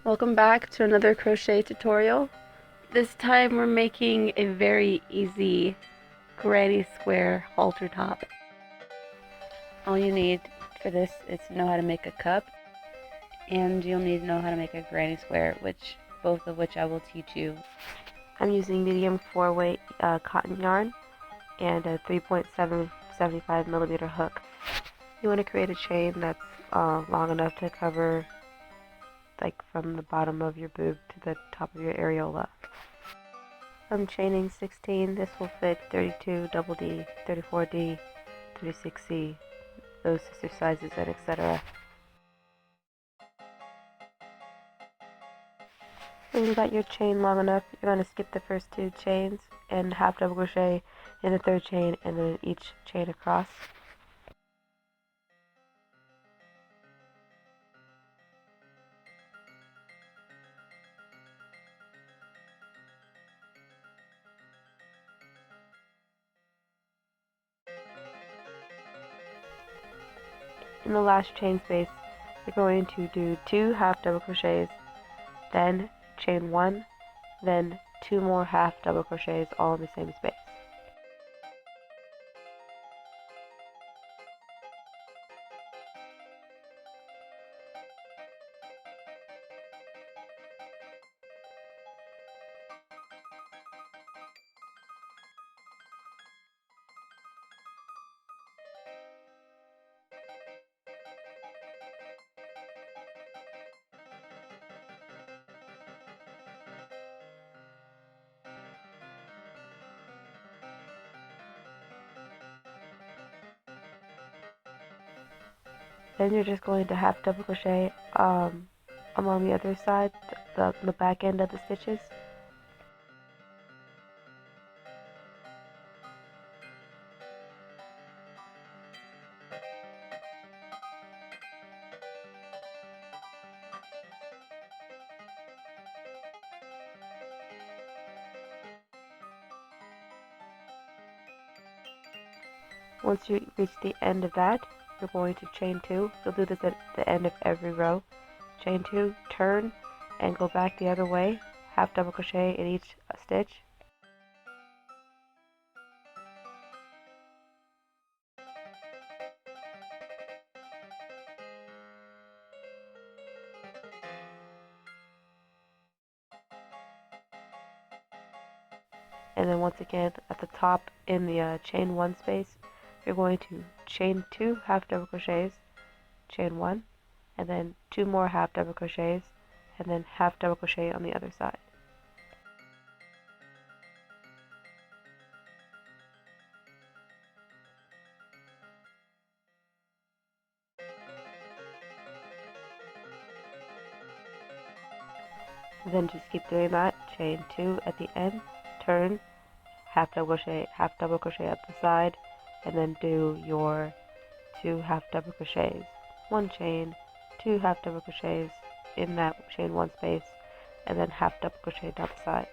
Welcome back to another crochet tutorial. This time we're making a very easy granny square halter top. All you need for this is to know how to make a cup, and you'll need to know how to make a granny square, both of which I will teach you. I'm using medium 4-weight cotton yarn and a 3.775 millimeter hook. You want to create a chain that's long enough to cover like from the bottom of your boob to the top of your areola. I'm chaining 16. This will fit 32 double D, 34 D, 36 C, those sister sizes, and etc. When you got your chain long enough, you're going to skip the first 2 chains and half double crochet in the 3rd chain and then each chain across. In the last chain space, you're going to do 2 half double crochets, then chain 1, then 2 more half double crochets all in the same space. Then you're just going to half double crochet along the other side, the back end of the stitches. Once you reach the end of that, you're going to chain 2. You'll do this at the end of every row. Chain 2, turn, and go back the other way. Half double crochet in each stitch. And then once again, at the top in the chain 1 space, you're going to chain 2 half double crochets, chain 1, and then 2 more half double crochets, and then half double crochet on the other side. Then just keep doing that. Chain 2 at the end, turn, half double crochet at the side, and then do your 2 half double crochets. 1 chain, 2 half double crochets in that chain 1 space, and then half double crochet down the side.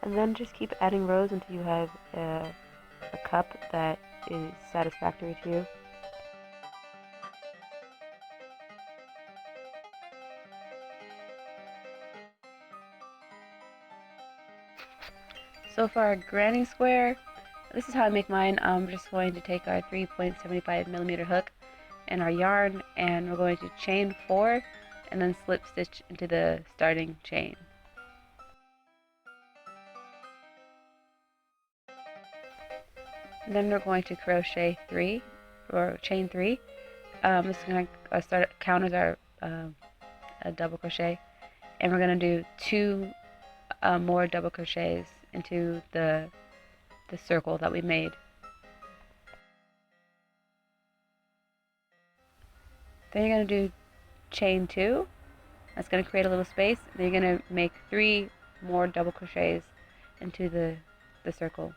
And then just keep adding rows until you have a cup that is satisfactory to you. So for our granny square, this is how I make mine. I'm just going to take our 3.75 millimeter hook and our yarn, and we're going to chain 4 and then slip stitch into the starting chain. Then we're going to crochet 3 or chain 3. This is going to count as our a double crochet, and we're going to do 2 more double crochets into the circle that we made. Then you're going to do chain 2. That's going to create a little space. Then you're going to make 3 more double crochets into the circle.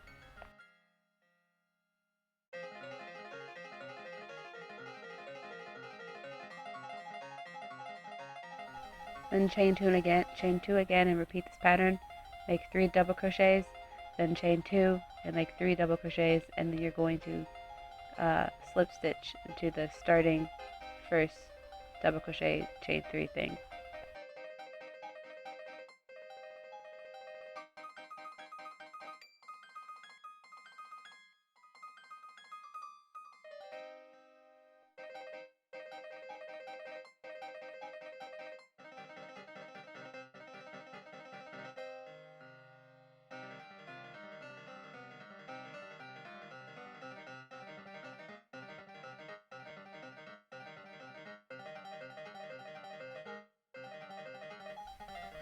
Then chain 2 again and repeat this pattern. Make 3 double crochets, then chain 2 and make 3 double crochets, and then you're going to slip stitch into the starting first double crochet chain 3 thing.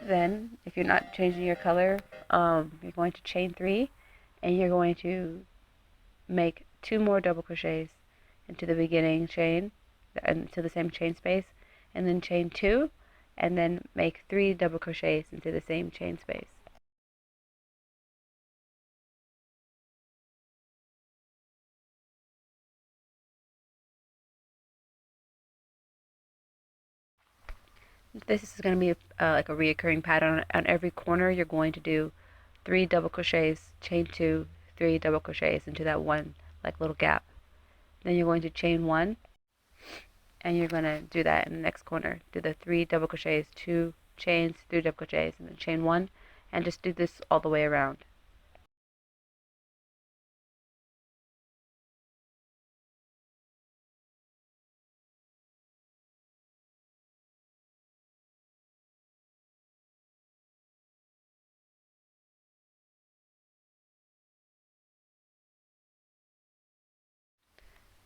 Then, if you're not changing your color, you're going to chain 3, and you're going to make 2 more double crochets into the beginning chain, into the same chain space, and then chain 2, and then make 3 double crochets into the same chain space. This is going to be like a reoccurring pattern. On every corner, you're going to do 3 double crochets, chain 2, 3 double crochets into that one like little gap. Then you're going to chain 1, and you're going to do that in the next corner. Do the 3 double crochets, 2 chains, 3 double crochets, and then chain 1, and just do this all the way around.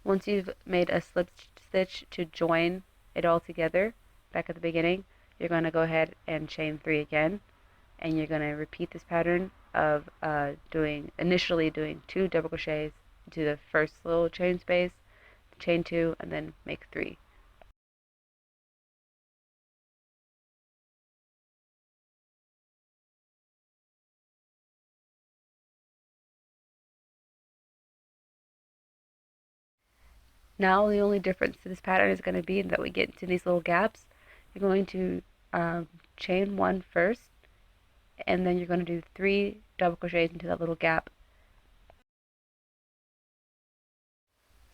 Once you've made a slip stitch to join it all together back at the beginning, you're going to go ahead and chain 3 again, and you're going to repeat this pattern of initially doing 2 double crochets into the first little chain space, chain 2, and then make 3. Now the only difference to this pattern is going to be that we get into these little gaps. You're going to chain 1 first, and then you're going to do 3 double crochets into that little gap.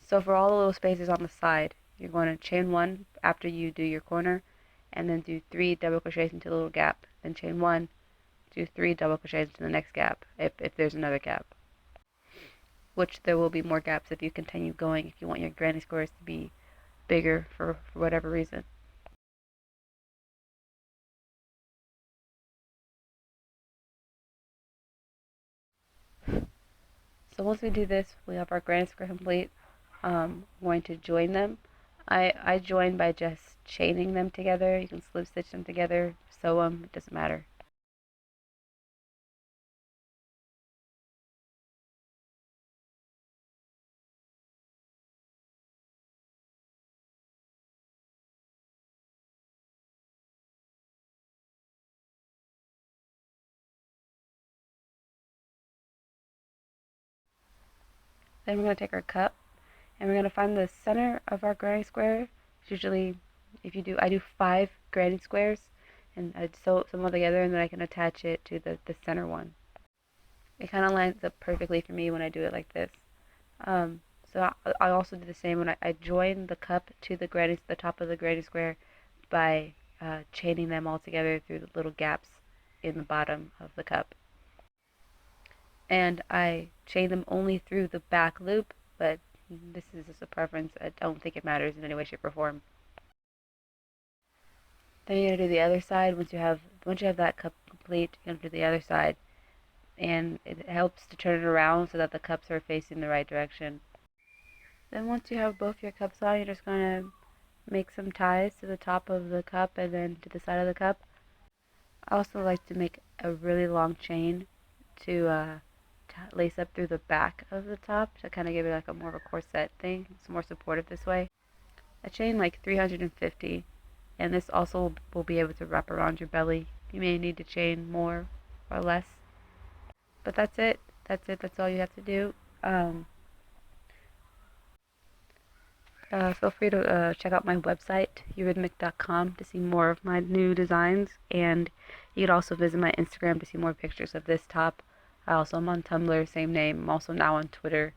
So for all the little spaces on the side, you're going to chain 1 after you do your corner, and then do 3 double crochets into the little gap. Then chain 1, do 3 double crochets into the next gap, if there's another gap. Which there will be more gaps if you continue going, if you want your granny squares to be bigger for whatever reason. So once we do this, we have our granny square complete. I'm going to join them. I join by just chaining them together. You can slip stitch them together, sew them, it doesn't matter. Then we're going to take our cup, and we're going to find the center of our granny square. Usually, I do 5 granny squares, and I'd sew them all together, and then I can attach it to the center one. It kind of lines up perfectly for me when I do it like this. So I also do the same when I join the cup to the top of the granny square by chaining them all together through the little gaps in the bottom of the cup. And I chain them only through the back loop, but this is just a preference. I don't think it matters in any way, shape, or form. Then you're gonna do the other side. Once you have that cup complete, you're gonna do the other side, and it helps to turn it around so that the cups are facing the right direction. Then once you have both your cups on, you're just gonna make some ties to the top of the cup and then to the side of the cup. I also like to make a really long chain to lace up through the back of the top to kind of give it like a more of a corset thing. It's more supportive this way. I chain like 350, and this also will be able to wrap around your belly. You may need to chain more or less, but that's it. That's all you have to do. Feel free to check out my website, Eurythmik.com, to see more of my new designs, and you can also visit my Instagram to see more pictures of this top. I also am on Tumblr, same name. I'm also now on Twitter,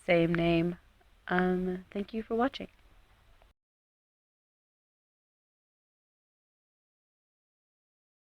same name. Thank you for watching.